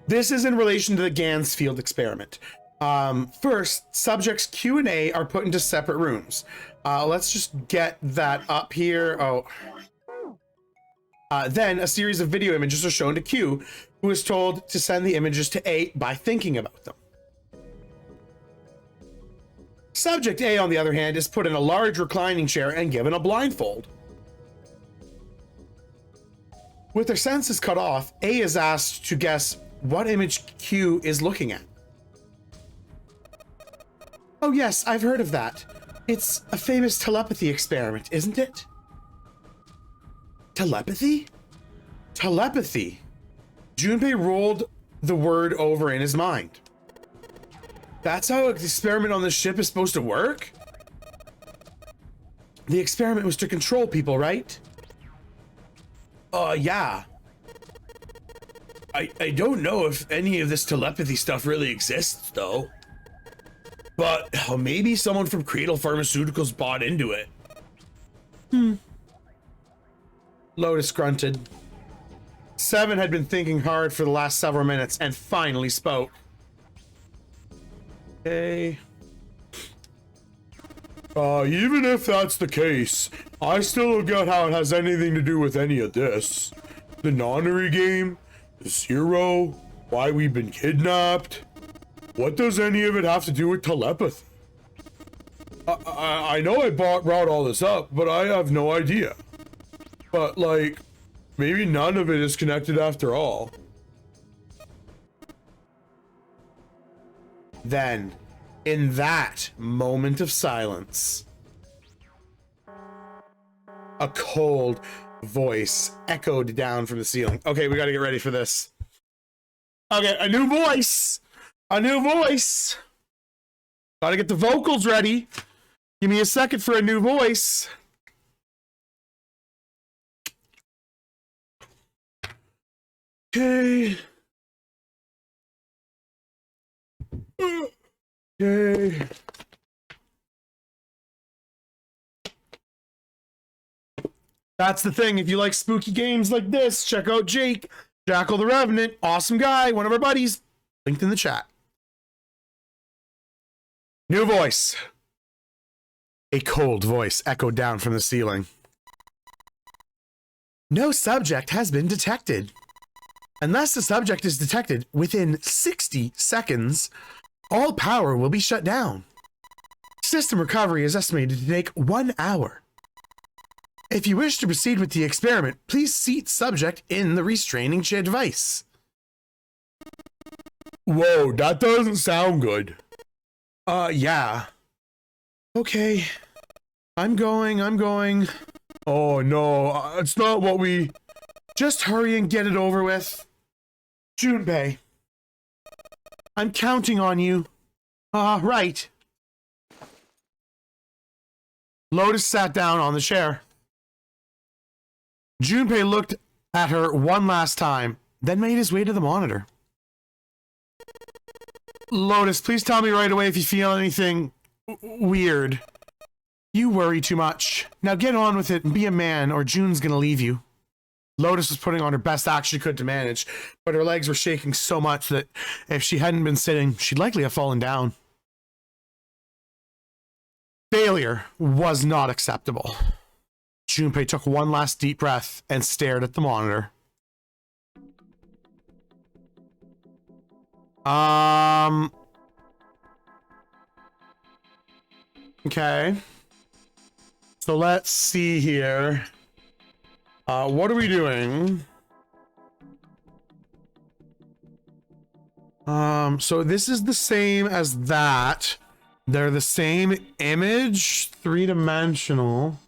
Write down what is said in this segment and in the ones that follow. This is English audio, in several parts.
This is in relation to the Gansfield experiment. First, subjects Q and A are put into separate rooms. Let's just get that up here. Oh. Then a series of video images are shown to Q, who is told to send the images to A by thinking about them. Subject A, on the other hand, is put in a large reclining chair and given a blindfold. With their senses cut off, A is asked to guess what image Q is looking at. Oh yes, I've heard of that. It's a famous telepathy experiment, isn't it? Telepathy? Telepathy. Junpei rolled the word over in his mind. That's how the experiment on this ship is supposed to work? The experiment was to control people, right? Yeah. I don't know if any of this telepathy stuff really exists, though. But maybe someone from Cradle Pharmaceuticals bought into it. Lotus grunted. Seven had been thinking hard for the last several minutes and finally spoke. Okay. Even if that's the case, I still don't get how it has anything to do with any of this. The nonary game, the Zero, why we've been kidnapped. What does any of it have to do with telepathy? I know I brought all this up, but I have no idea. But, like, maybe none of it is connected after all. Then, in that moment of silence, a cold voice echoed down from the ceiling. Okay, we gotta get ready for this. Okay, a new voice! A new voice! Gotta get the vocals ready. Give me a second for a new voice. Okay. Okay. That's the thing. If you like spooky games like this, check out Jake, Jackal the Revenant. Awesome guy. One of our buddies. Linked in the chat. New voice. A cold voice echoed down from the ceiling. No subject has been detected. Unless the subject is detected within 60 seconds, all power will be shut down. System recovery is estimated to take 1 hour. If you wish to proceed with the experiment, please seat subject in the restraining chair device. Whoa, that doesn't sound good. Yeah. Okay. I'm going. Oh no, it's not what we... Just hurry and get it over with. Junpei. I'm counting on you. Right. Lotus sat down on the chair. Junpei looked at her one last time, then made his way to the monitor. Lotus, please tell me right away if you feel anything weird. You worry too much. Now get on with it and be a man, or June's gonna leave you. Lotus was putting on her best act she could to manage, but her legs were shaking so much that if she hadn't been sitting, she'd likely have fallen down. Failure was not acceptable. Junpei took one last deep breath and stared at the monitor. Okay. So let's see here. What are we doing? So this is the same as that. They're the same image, three-dimensional.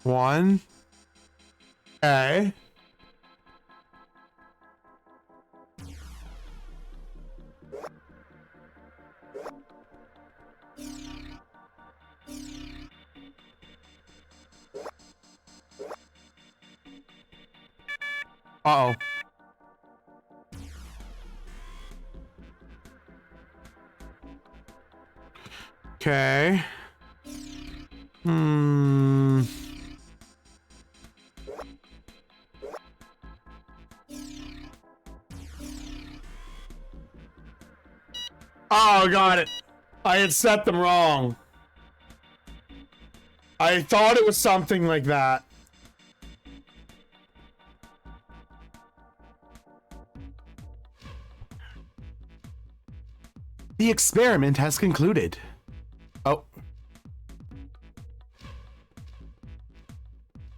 One. Okay. Uh-oh. Okay. Hmm. Oh, got it. I had set them wrong. I thought it was something like that. The experiment has concluded. Oh.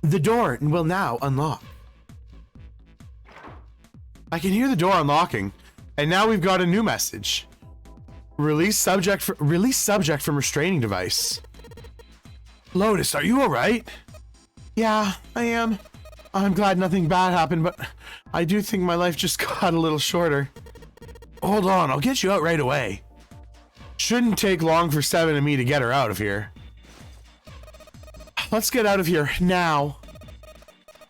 The door will now unlock. I can hear the door unlocking, and now we've got a new message. Release subject from restraining device. Lotus, are you alright? Yeah, I am. I'm glad nothing bad happened, but I do think my life just got a little shorter. Hold on, I'll get you out right away. Shouldn't take long for Seven and me to get her out of here. Let's get out of here now.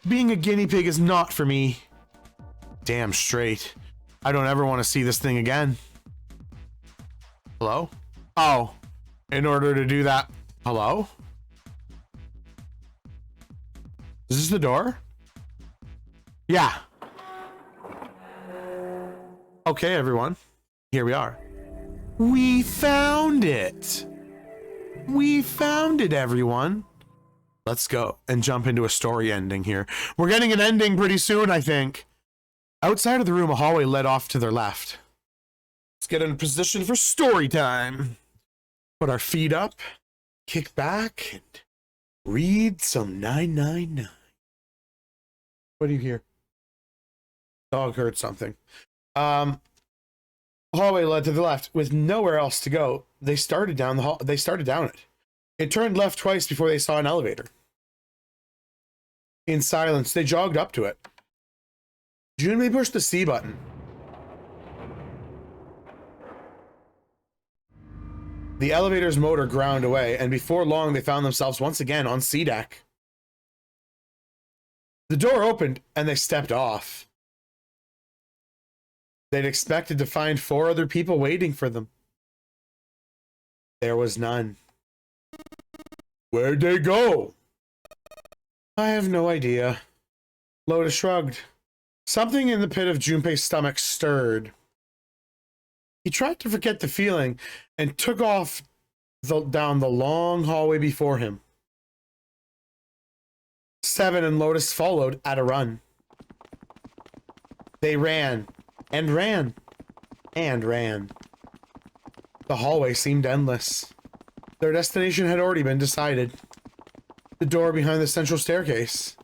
Being a guinea pig is not for me. Damn straight. I don't ever want to see this thing again. Hello? Oh, in order to do that. Hello? Is this the door? Yeah. Okay, everyone. Here we are. We found it. We found it, everyone. Let's go and jump into a story ending here. We're getting an ending pretty soon, I think. Outside of the room, a hallway led off to their left. Let's get in position for story time. Put our feet up, kick back, and read some 999. What do you hear? Dog heard something. Hallway led to the left with nowhere else to go. They started down the hall. They started down it. It turned left twice before they saw an elevator. In silence, they jogged up to it. Junpei pushed the C button. The elevator's motor ground away, and before long they found themselves once again on C deck. The door opened, and they stepped off. They'd expected to find 4 other people waiting for them. There was none. Where'd they go? I have no idea. Lotus shrugged. Something in the pit of Junpei's stomach stirred. He tried to forget the feeling and took off down the long hallway before him. Seven and Lotus followed at a run. They ran and ran and ran. The hallway seemed endless. Their destination had already been decided. The door behind the central staircase.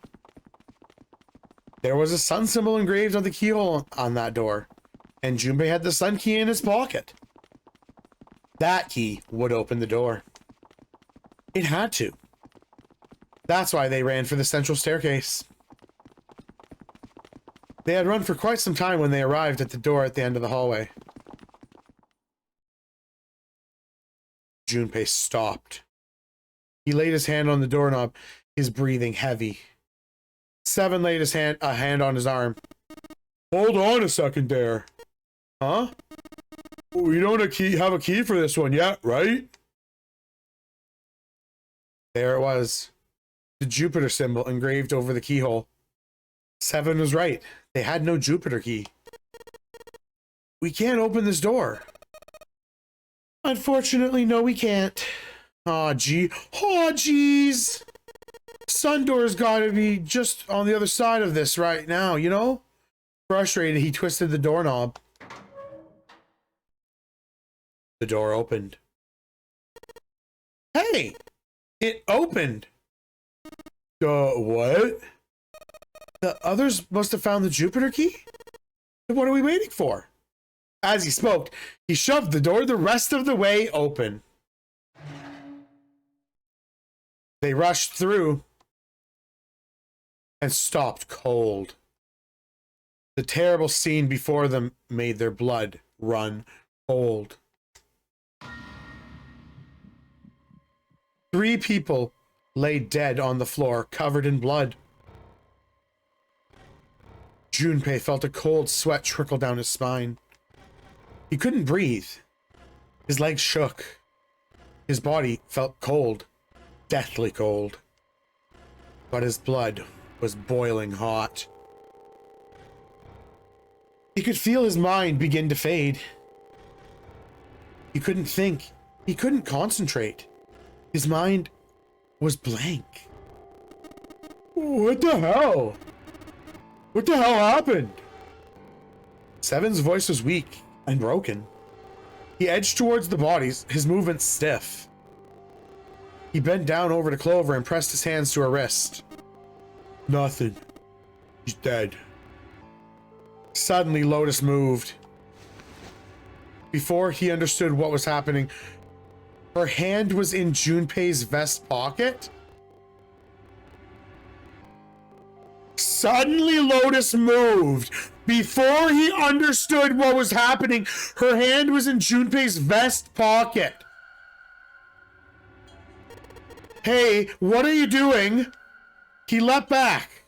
There was a sun symbol engraved on the keyhole on that door, and Junpei had the sun key in his pocket. That key would open the door. It had to. That's why they ran for the central staircase. They had run for quite some time when they arrived at the door at the end of the hallway. Junpei stopped. He laid his hand on the doorknob, his breathing heavy. Seven laid a hand on his arm. Hold on a second there. Huh? We don't have a key for this one yet, right? There it was. The Jupiter symbol engraved over the keyhole. Seven was right. They had no Jupiter key. We can't open this door. Unfortunately, no, we can't. Aw, gee. Aw, jeez. Sundoor's gotta be just on the other side of this right now, you know? Frustrated, he twisted the doorknob. The door opened. Hey! It opened! What? The others must have found the Jupiter key? What are we waiting for? As he spoke, he shoved the door the rest of the way open. They rushed through and stopped cold. The terrible scene before them made their blood run cold. 3 people lay dead on the floor, covered in blood. Junpei felt a cold sweat trickle down his spine. He couldn't breathe. His legs shook. His body felt cold, deathly cold, but his blood was boiling hot. He could feel his mind begin to fade. He couldn't think. He couldn't concentrate. His mind was blank. What the hell? What the hell happened? Seven's voice was weak and broken. He edged towards the bodies, his movements stiff. He bent down over to Clover and pressed his hands to her wrist. Nothing. He's dead. Suddenly, Lotus moved. Before he understood what was happening, her hand was in Junpei's vest pocket. Suddenly, Lotus moved. Before he understood what was happening, her hand was in Junpei's vest pocket. Hey, what are you doing? He leapt back.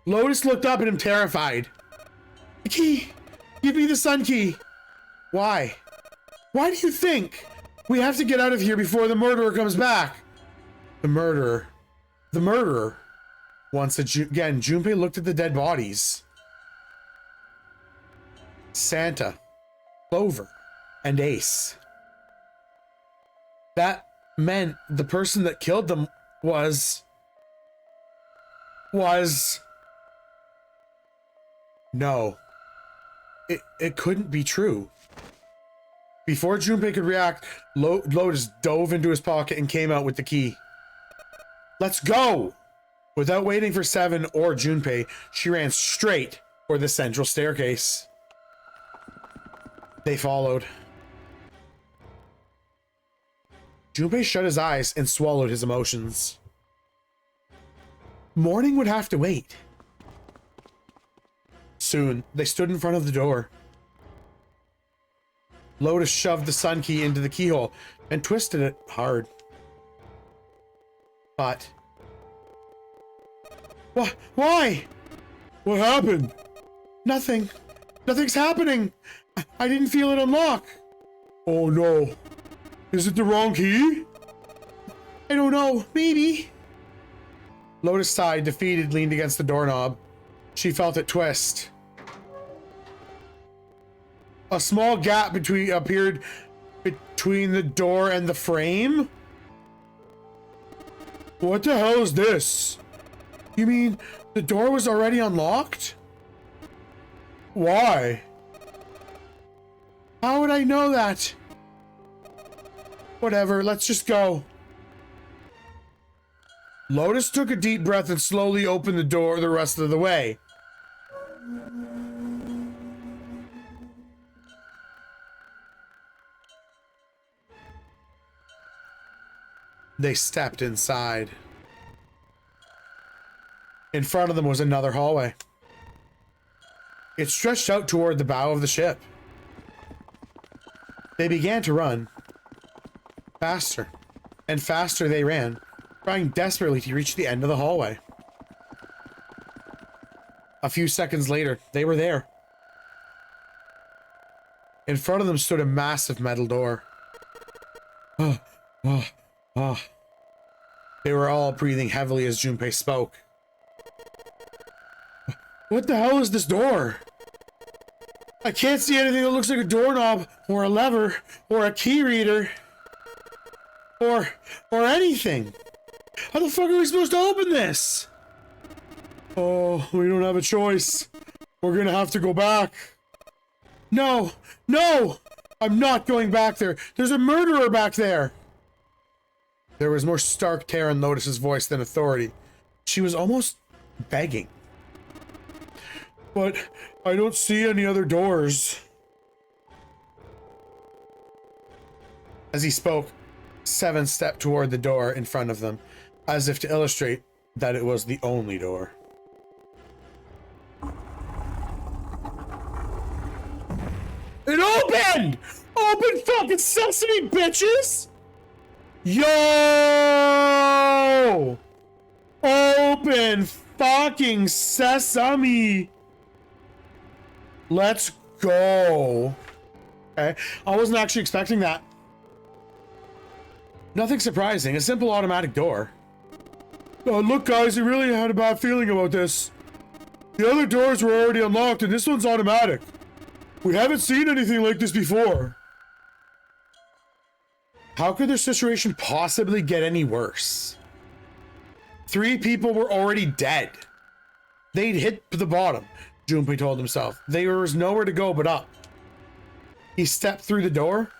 Lotus looked up at him, terrified. The key! Give me the sun key! Why? Why do you think? We have to get out of here before the murderer comes back. The murderer. The murderer. Once again, Junpei looked at the dead bodies. Santa, Clover, and Ace. That meant the person that killed them was... No. It couldn't be true. Before Junpei could react, Lotus dove into his pocket and came out with the key. Let's go! Without waiting for Seven or Junpei, she ran straight for the central staircase. They followed. Junpei shut his eyes and swallowed his emotions. Morning would have to wait. Soon, they stood in front of the door. Lotus shoved the sun key into the keyhole and twisted it hard. But... Why? What happened? Nothing. Nothing's happening. I didn't feel it unlock. Oh no. Is it the wrong key? I don't know. Maybe. Lotus sighed, defeated, leaned against the doorknob. She felt it twist. A small gap appeared between the door and the frame. What the hell is this? You mean the door was already unlocked? Why? How would I know that? Whatever, let's just go. Lotus took a deep breath and slowly opened the door the rest of the way. They stepped inside. In front of them was another hallway. It stretched out toward the bow of the ship. They began to run. Faster and faster they ran, trying desperately to reach the end of the hallway. A few seconds later, they were there. In front of them stood a massive metal door. They were all breathing heavily as Junpei spoke. What the hell is this door? I can't see anything that looks like a doorknob, or a lever, or a key reader, or anything. How the fuck are we supposed to open this? Oh, we don't have a choice. We're gonna have to go back. No, no! I'm not going back there. There's a murderer back there. There was more stark terror in Lotus's voice than authority. She was almost begging. But I don't see any other doors. As he spoke, Seven stepped toward the door in front of them, as if to illustrate that it was the only door. It opened! Open fucking sesame, bitches! Yo! Open fucking sesame! Let's go. Okay, I wasn't actually expecting that. Nothing surprising, a simple automatic door. Oh, look guys, I really had a bad feeling about this. The other doors were already unlocked and this one's automatic. We haven't seen anything like this before. How could their situation possibly get any worse? 3 people were already dead. They'd hit the bottom, Junpei told himself. There was nowhere to go but up. He stepped through the door.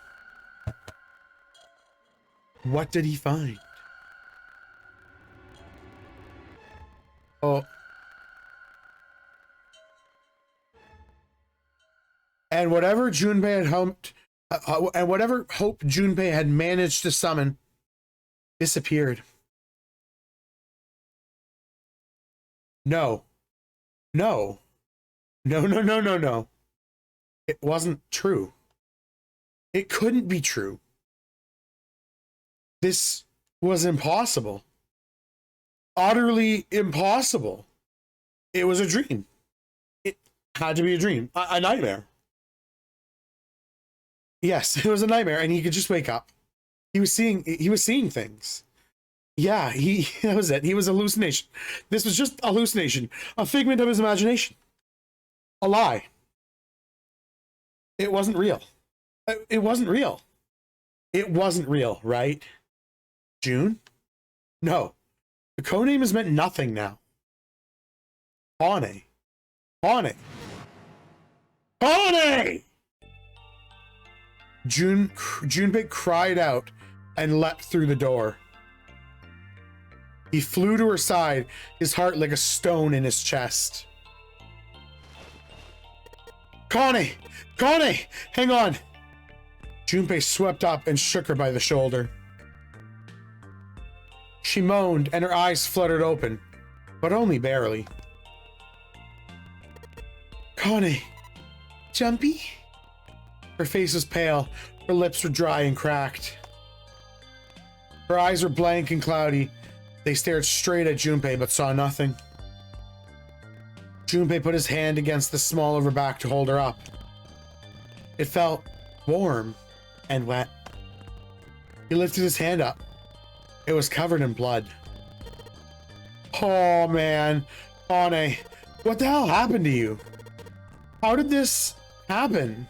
What did he find? Oh. And whatever Junpei had hoped, and whatever hope Junpei had managed to summon, disappeared. No. No. No, no, no, no, no. It wasn't true. It couldn't be true. This was impossible. Utterly impossible. It was a dream. It had to be a dream. A nightmare. Yes, it was a nightmare, and he could just wake up. He was seeing things. Yeah, that was it. He was hallucination. This was just a hallucination, a figment of his imagination. A lie. It wasn't real. It wasn't real. It wasn't real, right? June? No. The codename has meant nothing now. Kane. Kane. Kane! Junpei cried out and leapt through the door. He flew to her side, his heart like a stone in his chest. Kane! Kane! Hang on! Junpei swept up and shook her by the shoulder. She moaned and her eyes fluttered open, but only barely. Kane! Jumpy? Her face was pale, her lips were dry and cracked. Her eyes were blank and cloudy. They stared straight at Junpei but saw nothing. Junpei put his hand against the small of her back to hold her up. It felt warm and wet. He lifted his hand up. It was covered in blood. Oh man, Kane, what the hell happened to you? How did this happen?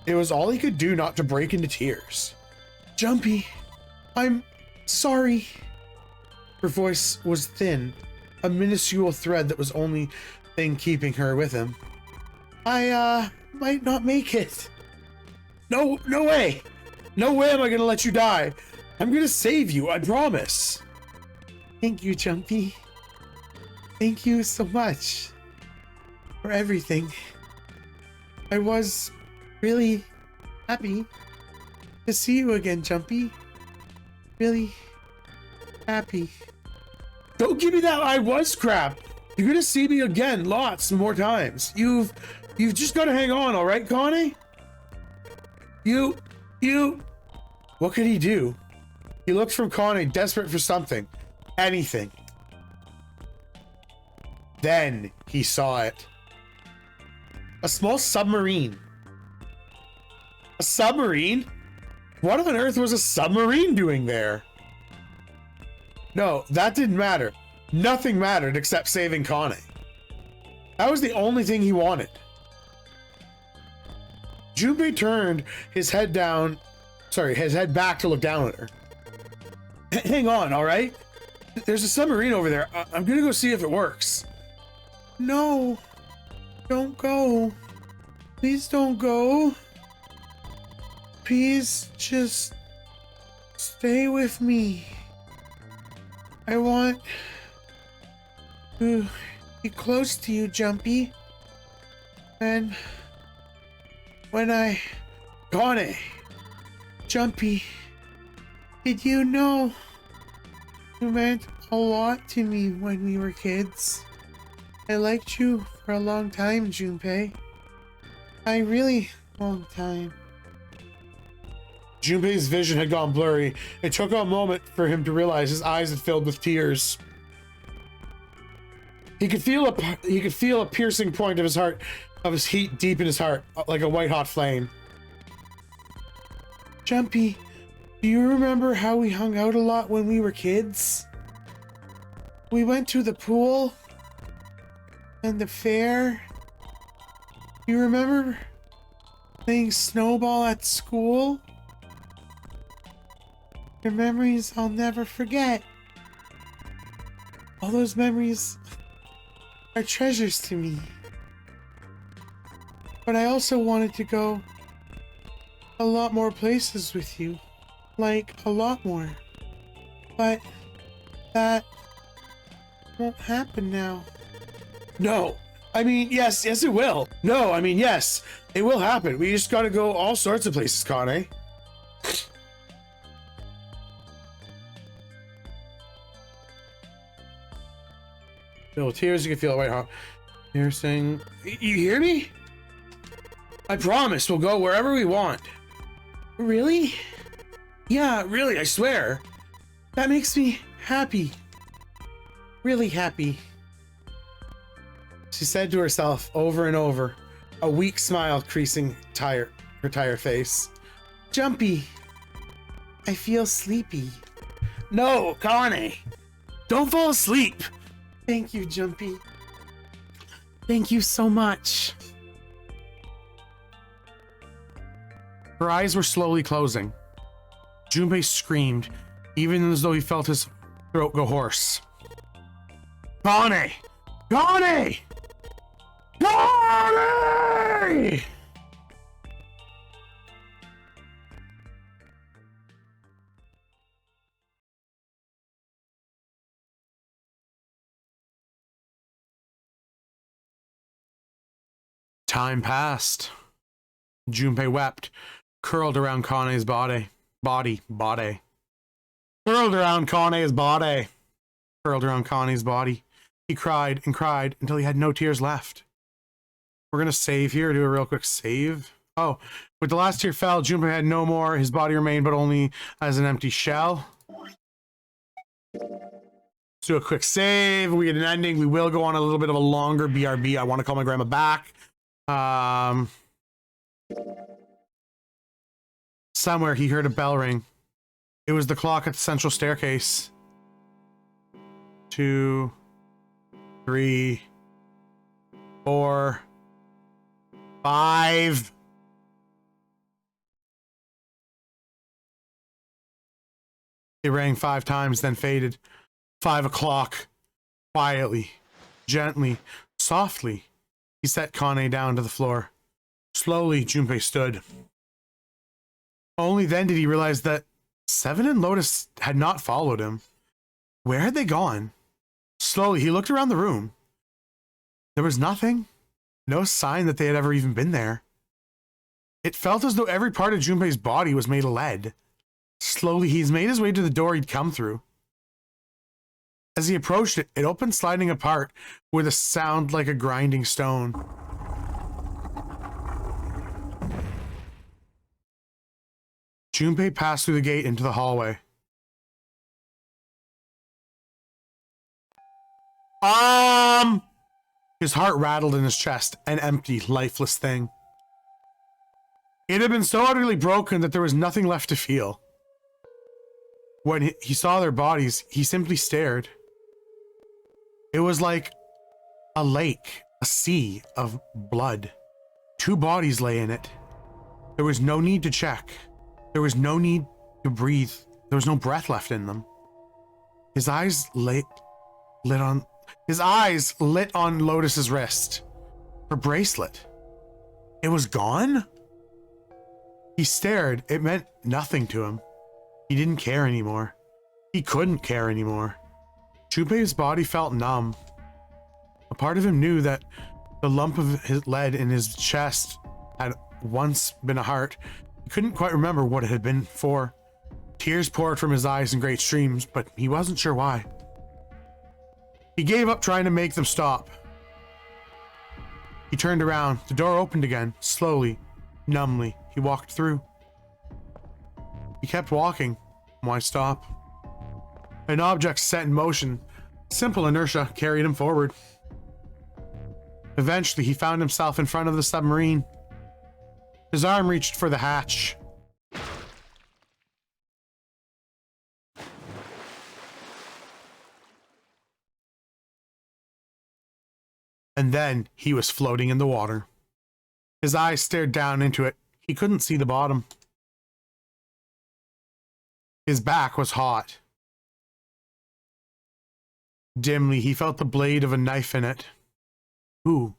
It was all he could do not to break into tears. Jumpy, I'm sorry. Her voice was thin, a minuscule thread that was only thing keeping her with him. I, might not make it. No way. No way am I gonna let you die. I'm gonna save you, I promise. Thank you, Jumpy. Thank you so much for everything. I was really happy to see you again, Jumpy. Really happy. Don't give me that I was crap. You're gonna see me again lots more times. You've just gotta hang on, all right, Kane? You. What could he do? He looked from Kane, desperate for something. Anything. Then he saw it. A small submarine. A submarine? What on earth was a submarine doing there? No, that didn't matter. Nothing mattered except saving Kane. That was the only thing he wanted. Junpei turned his head back to look down at her. Hang on, all right? There's a submarine over there. I'm gonna go see if it works. No, don't go. Please don't go. Please just stay with me. I want to be close to you, Jumpy. And when I got it, Jumpy, did you know you meant a lot to me when we were kids? I liked you for a long time, Junpei. A really long time. Junpei's vision had gone blurry. It took a moment for him to realize his eyes had filled with tears. He could feel a piercing point of his heart, of his heat deep in his heart, like a white hot flame. Jumpy, Do you remember how we hung out a lot when we were kids? We went to the pool and the fair. Do you remember playing snowball at school? Your memories I'll never forget. All those memories are treasures to me. But I also wanted to go a lot more places with you. Like, a lot more. But that won't happen now. No. I mean, yes, it will. No, I mean, yes, it will happen. We just gotta go all sorts of places, Kane. No tears, you can feel it right heart. You're saying, you hear me? I promise we'll go wherever we want. Really? Yeah, really, I swear. That makes me happy. Really happy. She said to herself over and over, a weak smile creasing her tired face. Jumpy, I feel sleepy. No, Kane, don't fall asleep. Thank you, Jumpy. Thank you so much. Her eyes were slowly closing. Junpei screamed, even as though he felt his throat go hoarse. Kane! Kane! Kane! Time passed. Junpei wept, curled around Kane's body. Curled around Kane's body. Curled around Kane's body. He cried and cried until he had no tears left. We're gonna save here, do a real quick save. Oh, with the last tear fell, Junpei had no more. His body remained, but only as an empty shell. Let's do a quick save. We get an ending. We will go on a little bit of a longer BRB. I want to call my grandma back. Somewhere he heard a bell ring. It was the clock at the central staircase. 2, 3, 4, 5. It rang 5 times, then faded. 5 o'clock. Quietly, gently, softly, he set Kane down to the floor. Slowly, Junpei stood. Only then did he realize that Seven and Lotus had not followed him. Where had they gone? Slowly, he looked around the room. There was nothing. No sign that they had ever even been there. It felt as though every part of Junpei's body was made of lead. Slowly, he's made his way to the door he'd come through. As he approached it, it opened, sliding apart with a sound like a grinding stone. Junpei passed through the gate into the hallway. His heart rattled in his chest, an empty, lifeless thing. It had been so utterly broken that there was nothing left to feel. When he saw their bodies, he simply stared. It was like a lake, a sea of blood. 2 bodies lay in it. There was no need to check. There was no need to breathe. There was no breath left in them. His eyes lit on Lotus's wrist. Her bracelet. It was gone? He stared. It meant nothing to him. He didn't care anymore. He couldn't care anymore. Junpei's body felt numb. A part of him knew that the lump of his lead in his chest had once been a heart. He couldn't quite remember what it had been for. Tears poured from his eyes in great streams, but he wasn't sure why. He gave up trying to make them stop. He turned around. The door opened again, slowly, numbly. He walked through. He kept walking. Why stop? An object set in motion. Simple inertia carried him forward. Eventually, he found himself in front of the submarine. His arm reached for the hatch. And then he was floating in the water. His eyes stared down into it. He couldn't see the bottom. His back was hot. Dimly, he felt the blade of a knife in it. Who?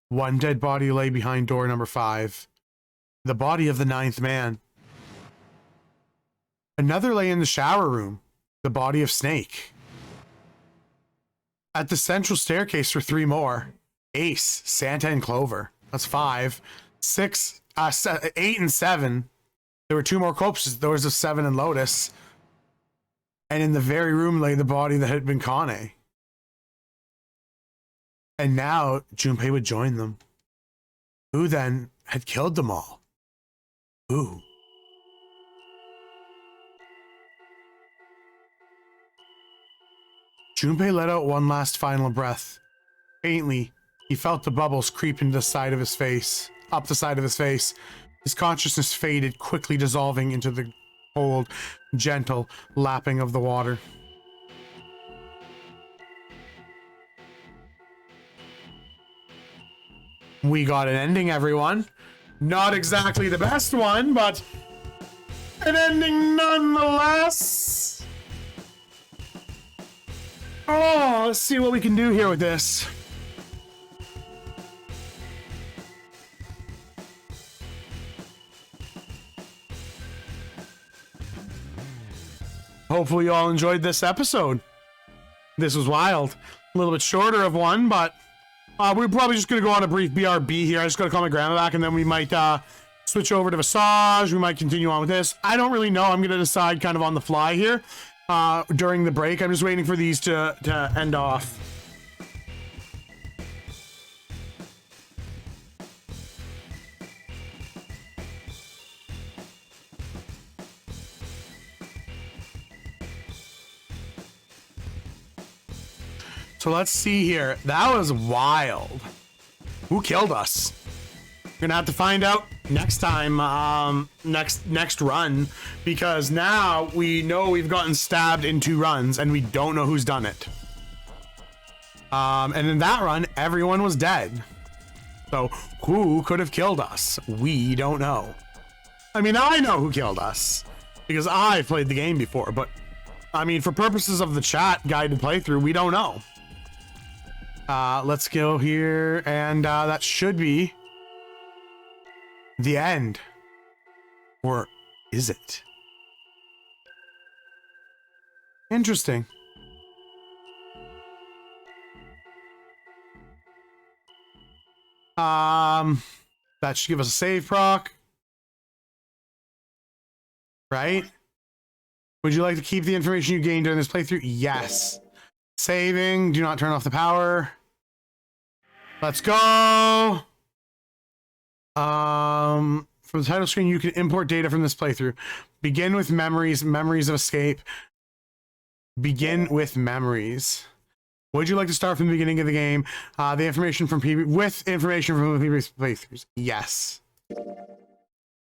One dead body lay behind door number 5. The body of the 9th man. Another lay in the shower room. The body of Snake. At the central staircase were 3 more. Ace, Santa, and Clover. That's 5. 8 and 7. There were 2 more corpses. There was a 7 and Lotus. And in the very room lay the body that had been Kane. And now Junpei would join them. Who then had killed them all? Who? Junpei let out one last final breath. Faintly, he felt the bubbles creep into the side of his face, up the side of his face. His consciousness faded, quickly dissolving into the cold, gentle lapping of the water. We got an ending, everyone. Not exactly the best one, but an ending nonetheless. Oh, let's see what we can do here with this. Hopefully you all enjoyed this episode. This was wild. A little bit shorter of one, but we're probably just going to go on a brief BRB here. I just got to call my grandma back, and then we might switch over to Visage. We might continue on with this. I don't really know. I'm going to decide kind of on the fly here during the break. I'm just waiting for these to end off. So let's see here. That was wild. Who killed us? We're gonna have to find out next time, next run, because now we know we've gotten stabbed in 2 runs and we don't know who's done it. And in that run, everyone was dead. So who could have killed us? We don't know. I mean, I know who killed us because I played the game before, but I mean, for purposes of the chat guided playthrough, we don't know. Let's go here, and that should be the end. Or is it? Interesting. That should give us a save proc. Right? Would you like to keep the information you gained during this playthrough? Yes. Saving. Do not turn off the power. Let's go. From the title screen, you can import data from this playthrough. Begin with memories. Memories of escape. Begin with memories. Would you like to start from the beginning of the game? The information from with information from the previous playthroughs. Yes.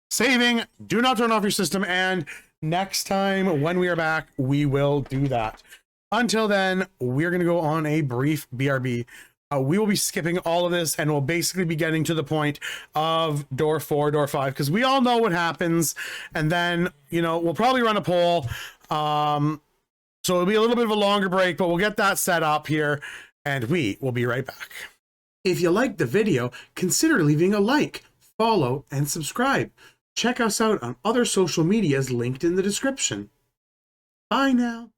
Saving. Do not turn off your system. And next time when we are back, we will do that. Until then, we're going to go on a brief BRB. We will be skipping all of this, and we'll basically be getting to the point of door 4, door 5, because we all know what happens. And then, you know, we'll probably run a poll. So it'll be a little bit of a longer break, but we'll get that set up here, and we will be right back. If you liked the video, consider leaving a like, follow, and subscribe. Check us out on other social medias linked in the description. Bye now.